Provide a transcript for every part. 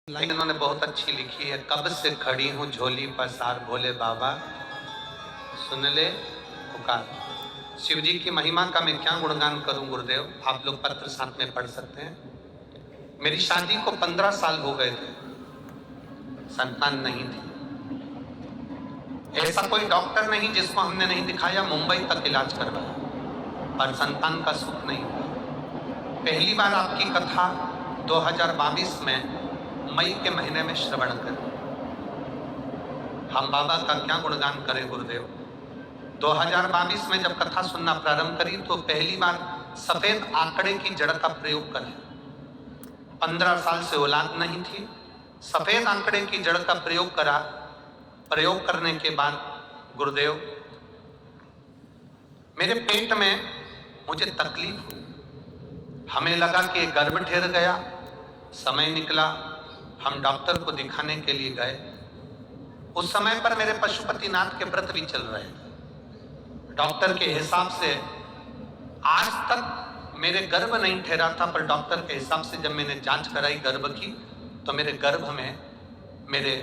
Line उन्होंने बहुत अच्छी लिखी है। कब से खड़ी हूँ झोली पसार भोले बाबा, सुन ले पुकार। शिव जी की महिमा का मैं क्या गुणगान करूं गुरुदेव, आप लोग पत्र साथ में पढ़ सकते हैं। मेरी शादी को 15 साल हो गए थे, संतान नहीं थी। ऐसा कोई डॉक्टर नहीं जिसको हमने नहीं दिखाया, मुंबई तक इलाज करवाया, पर संतान का सुख नहीं हुआ। पहली बार आपकी कथा 2022 में मई के महीने में श्रवण करें। हम बाबा का क्या गुणगान करें गुरुदेव। 2022 में जब कथा सुनना प्रारंभ करी तो पहली बार सफेद आंकड़े की जड़ का प्रयोग करें। 15 साल से औलाद नहीं थी, सफेद आंकड़े की जड़ का प्रयोग करा। प्रयोग करने के बाद गुरुदेव मेरे पेट में मुझे तकलीफ हुई। हमें लगा कि गर्भ ठहर गया। समय निकला, हम डॉक्टर को दिखाने के लिए गए। उस समय पर मेरे पशुपतिनाथ के व्रत भी चल रहे थे। डॉक्टर के हिसाब से आज तक मेरे गर्भ नहीं ठहरा था, पर डॉक्टर के हिसाब से जब मैंने जांच कराई गर्भ की तो मेरे गर्भ में, मेरे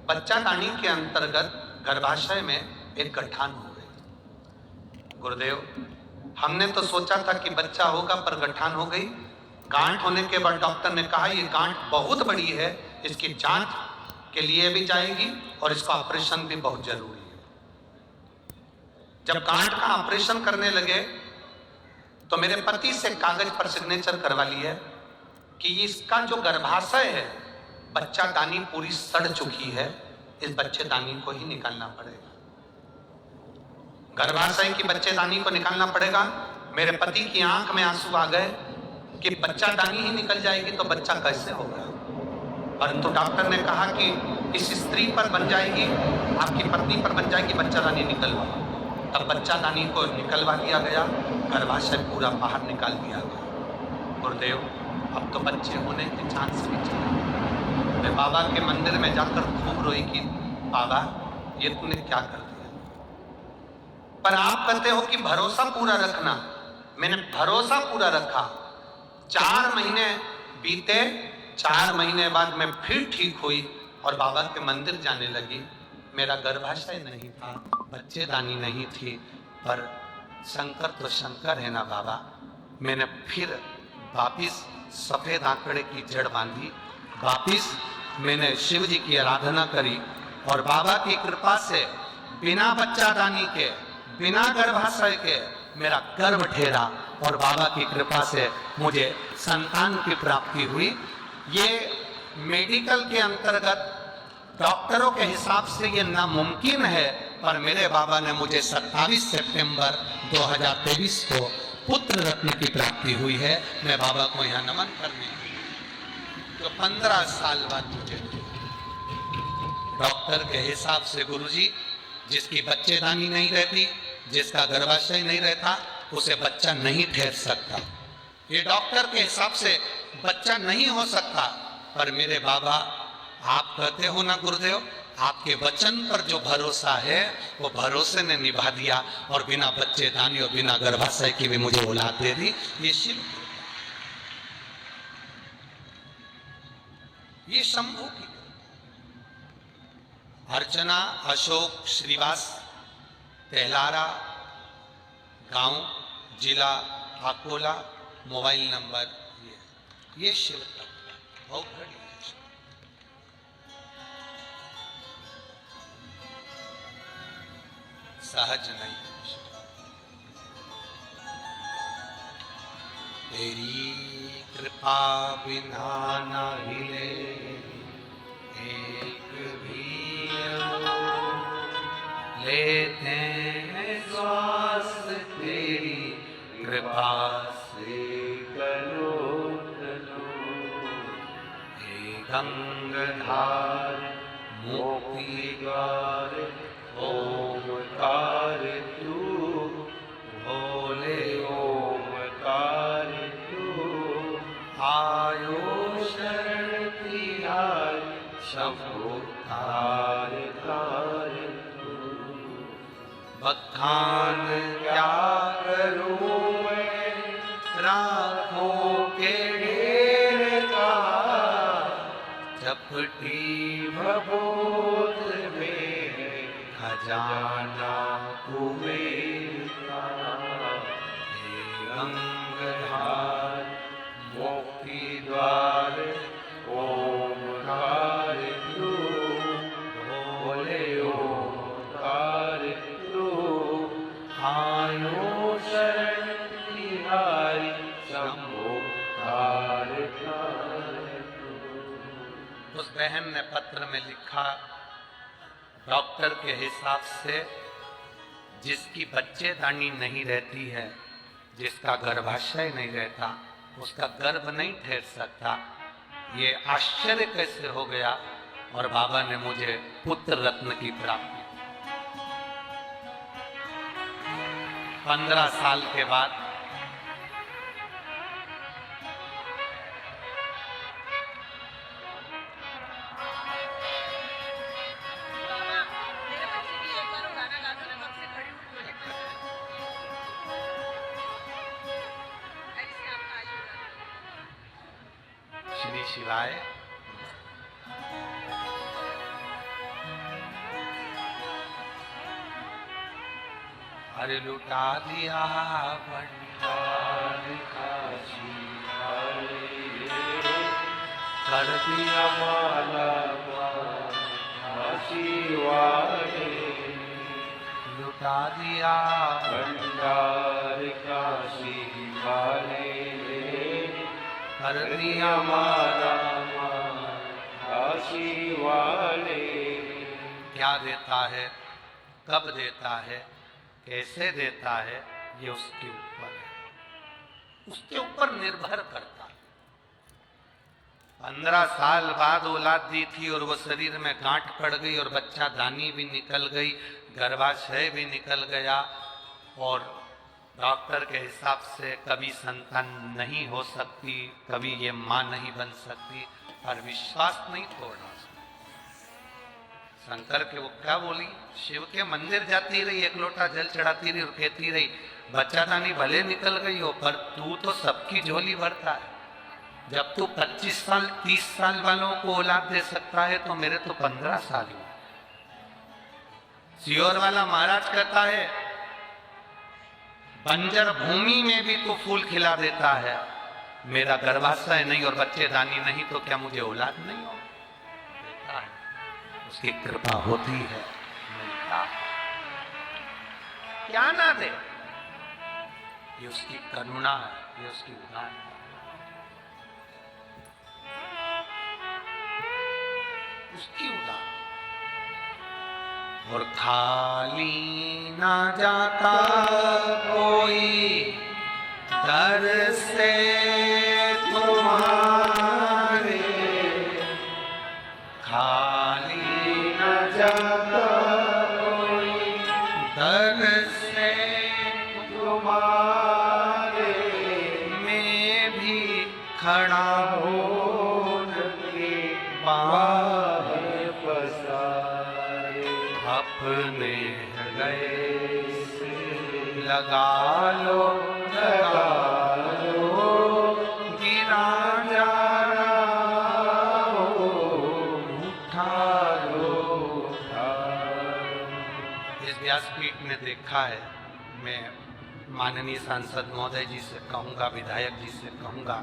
बच्चादानी के अंतर्गत गर्भाशय में एक गठान हो गई। गुरुदेव हमने तो सोचा था कि बच्चा होगा, पर गठान हो गई। गांठ होने के बाद डॉक्टर ने कहा ये गांठ बहुत बड़ी है, इसकी जांच के लिए भी जाएगी और इसका ऑपरेशन भी बहुत जरूरी है। जब गांठ का ऑपरेशन करने लगे तो मेरे पति से कागज पर सिग्नेचर करवा लिया कि इसका जो गर्भाशय है, बच्चादानी पूरी सड़ चुकी है, इस बच्चेदानी को ही निकालना पड़ेगा। गर्भाशय की बच्चेदानी को निकालना पड़ेगा। मेरे पति की आंख में आंसू आ गए कि बच्चादानी ही निकल जाएगी तो बच्चा कैसे होगा। परंतु डॉक्टर ने कहा कि इस स्त्री पर बन जाएगी, आपकी पत्नी पर बन जाएगी, बच्चादानी निकलवा। तब बच्चादानी को निकलवा दिया गया, गर्भाशय पूरा बाहर निकाल दिया गया। गुरुदेव अब तो बच्चे होने के चांस भी चले। मैं बाबा के मंदिर में जाकर खूब रोई कि बाबा ये तूने क्या कर दिया। पर आप कहते हो कि भरोसा पूरा रखना। मैंने भरोसा पूरा रखा। 4 महीने बीते, 4 महीने बाद मैं फिर ठीक हुई और बाबा के मंदिर जाने लगी। मेरा गर्भाशय नहीं था, बच्चेदानी नहीं थी, पर शंकर तो शंकर है ना बाबा। मैंने फिर वापिस सफेद आंकड़े की जड़ बांधी, वापिस मैंने शिव जी की आराधना करी और बाबा की कृपा से बिना बच्चादानी के, बिना गर्भाशय के मेरा गर्भ ठहरा और बाबा की कृपा से मुझे संतान की प्राप्ति हुई। ये मेडिकल के अंतर्गत डॉक्टरों के हिसाब से ये नामुमकिन है, पर मेरे बाबा ने मुझे 27 सितंबर 2023 को पुत्र रत्न की प्राप्ति हुई है। मैं बाबा को यहाँ नमन करने तो 15 साल बाद मुझे डॉक्टर के हिसाब से गुरुजी, जिसकी बच्चेदानी नहीं रहती, जिसका गर्भाशय नहीं रहता, उसे बच्चा नहीं ठहर सकता। ये डॉक्टर के हिसाब से बच्चा नहीं हो सकता। पर मेरे बाबा, आप कहते हो ना गुरुदेव, आपके वचन पर जो भरोसा है वो भरोसे ने निभा दिया और बिना बच्चेदानी और बिना गर्भाशय की भी मुझे औलाद दे दी। ये शिव, ये शंभू की। अर्चना अशोक श्रीवास, तेलारा गांव, जिला अकोला, मोबाइल नंबर ये शिव तत्व बहुत बड़ी है। सहज नहीं। तेरी कृपा बिना न हिले एक भी लेते हैं श्वास, तेरी कृपा से करो करो। हे गंगाधार मोक्ति द्वार ओमकार तू, भोले ओमकार तू। आयो शरण तिहार शंभु तार तार तू। बखान क्या करूं मैं राखों के ढेर का, चपटी भभूत में खजाना कुबेर का, हे गंगाधार मोक्ति द्वार ओमकार तू, बोले ओमकार तू, आयो शरण तिहारी शंभो तार तू। उस बहन ने पत्र में लिखा, डॉक्टर के हिसाब से जिसकी बच्चेदानी नहीं रहती है, जिसका गर्भाशय नहीं रहता, उसका गर्भ नहीं ठहर सकता। ये आश्चर्य कैसे हो गया? और बाबा ने मुझे पुत्र रत्न की प्राप्ति 15 साल के बाद श्री शिवाय। अरे लुटा दिया भंडार काशी कर दिया माला काशी वाले, लुटा दिया भंडार काशी वाले कर दिया माला काशी वाले। क्या देता है, कब देता है, कैसे देता है, ये उसके ऊपर है, उसके ऊपर निर्भर करता है। 15 साल बाद औलाद दी थी और वो शरीर में गांठ पड़ गई और बच्चा दानी भी निकल गई, गर्भाशय भी निकल गया, और डॉक्टर के हिसाब से कभी संतान नहीं हो सकती, कभी ये मां नहीं बन सकती, और विश्वास नहीं तोड़ना। शंकर के वो क्या बोली, शिव के मंदिर जाती रही, एक लोटा जल चढ़ाती रही और कहती रही, बच्चादानी भले निकल गई हो पर तू तो सबकी झोली भरता है। जब तू 25 साल 30 साल वालों को औलाद दे सकता है तो मेरे तो 15 साल हुए। सियोर वाला महाराज कहता है, बंजर भूमि में भी तो फूल खिला देता है, मेरा गर्भाशय नहीं और बच्चेदानी नहीं तो क्या मुझे औलाद नहीं हो? देता है, उसकी कृपा होती है, मिलता क्या ना दे, ये उसकी करुणा है, ये उसकी उदार है। उसकी उदार और खाली ना जाता कोई दर से तुम्हारे, खाली ना जाता कोई दर से तुम्हारे, मैं भी खड़ा हो बाहर पसारे, अपने हृदय से लगा लो गिरा जा रहा हो, उठा लो। इस व्यासपीठ में देखा है, मैं माननीय सांसद महोदय जी से कहूँगा, विधायक जी से कहूँगा,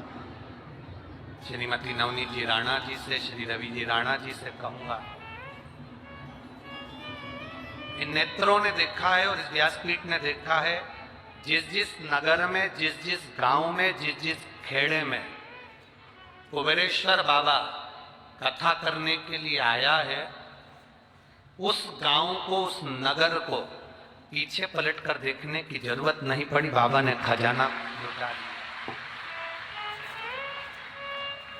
श्रीमती नवनीत जी राणा जी से, श्री रवि जी राणा जी से कहूँगा, इन नेत्रों ने देखा है और इस व्यासपीठ ने देखा है, जिस जिस नगर में, जिस जिस गांव में, जिस जिस खेड़े में कुबेरेश्वर बाबा कथा करने के लिए आया है, उस गांव को, उस नगर को पीछे पलट कर देखने की जरूरत नहीं पड़ी, बाबा ने खजाना लुटा दिया।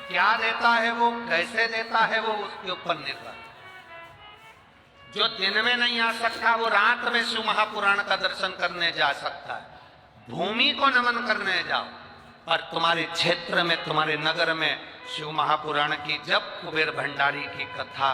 क्या देता है वो, कैसे देता है वो, उसके ऊपर निर्भर। जो दिन में नहीं आ सकता वो रात में शिव महापुराण का दर्शन करने जा सकता है। भूमि को नमन करने जाओ, पर तुम्हारे क्षेत्र में, तुम्हारे नगर में शिव महापुराण की जब कुबेर भंडारी की कथा,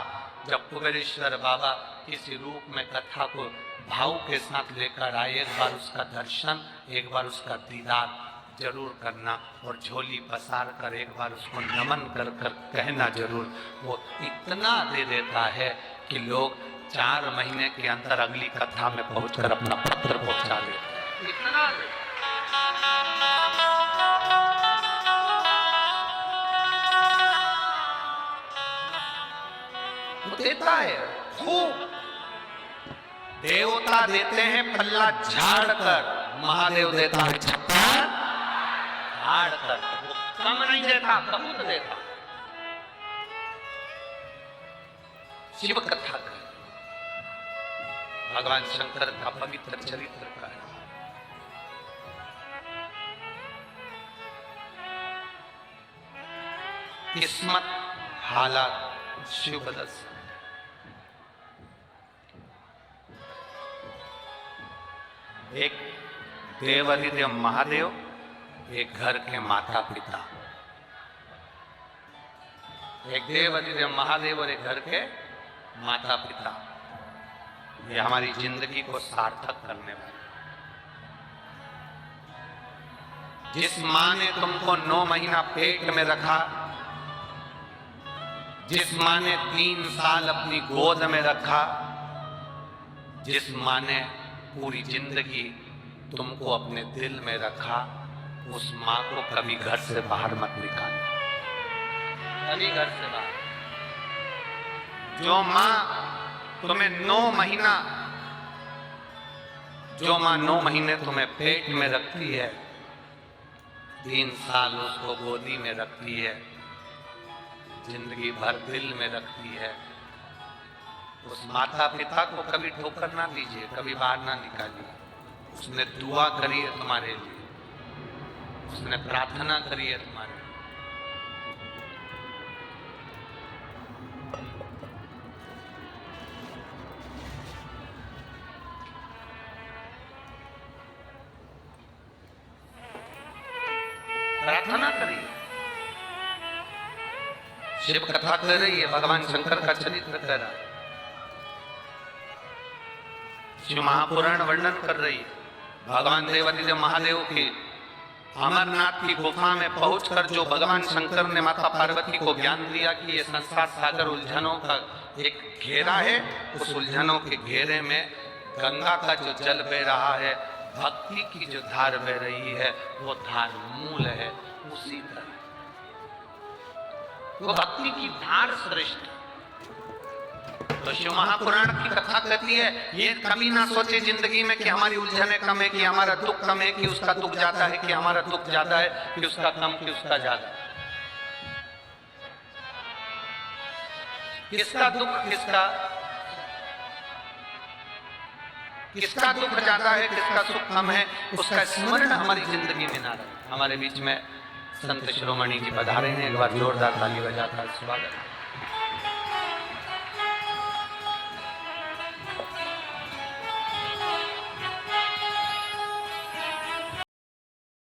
जब कुबेरेश्वर बाबा किसी रूप में कथा को भाव के साथ लेकर आए, एक बार उसका दर्शन, एक बार उसका दीदार जरूर करना और झोली पसार कर एक बार उसको नमन कर कर कहना जरूर। वो इतना दे देता है कि लोग 4 महीने के अंदर अगली कथा में पहुंचकर अपना पत्र पहुंचा देते हैं। इतना वो देता है खूब। देवता देते हैं पल्ला झाड़ कर, महादेव देता है छप्पा झाड़ कर। वो कम नहीं देता, बहुत देता। शिव कथा का भगवान शंकर का पवित्र चरित्र का है। किस्मत हालात शिव बदल सकते। एक देवाधिदेव महादेव, एक घर के माता पिता। एक देवाधिदेव महादेव और एक घर के माता पिता, ये हमारी जिंदगी को सार्थक करने वाले। जिस माँ ने तुमको 9 महीना पेट में रखा, जिस माँ ने 3 साल अपनी गोद में रखा, जिस माँ ने पूरी जिंदगी तुमको अपने दिल में रखा, उस माँ को कभी घर से बाहर मत निकालना, कभी घर से बाहर। जो माँ तुम्हें 9 महीना, जो माँ 9 महीने तुम्हें पेट में रखती है, 3 साल उसको गोदी में रखती है, जिंदगी भर दिल में रखती है, उस माता पिता को कभी ठोकर ना दीजिए, कभी बाहर ना निकालिए। उसने दुआ करी है तुम्हारे लिए, उसने प्रार्थना करी है तुम्हारे लिए। प्रार्थना करिए। शिव कथा कर रही है, भगवान शंकर का चरित्र कर रहा है, शिव महापुराण वर्णन कर रही है। भगवान देवाधिदेव महादेव की अमरनाथ की गुफा में पहुंचकर जो भगवान शंकर ने माता पार्वती को ज्ञान दिया कि ये संसार सागर उलझनों का एक घेरा है, उस उलझनों के घेरे में गंगा का जो जल बह रहा है, भक्ति की जो धार बह रही है, वो धार मूल है। उसी तरह वो भक्ति की धार श्रेष्ठ। तो शिव महापुराण की कथा कहती है, ये कभी ना सोचे जिंदगी में कि हमारी उलझने कम है, कि हमारा दुख कम है, कि उसका दुख ज्यादा है, कि हमारा दुख ज्यादा है, कि उसका कम, कि उसका ज्यादा। किसका दुख, किसका दुख ज्यादा है, किसका सुख कम है, उसका स्मरण हमारी जिंदगी में ना रहे। हमारे बीच में संत शिरोमणि जी पधारे हैं, एक बार जोरदार ताली बजाकर स्वागत।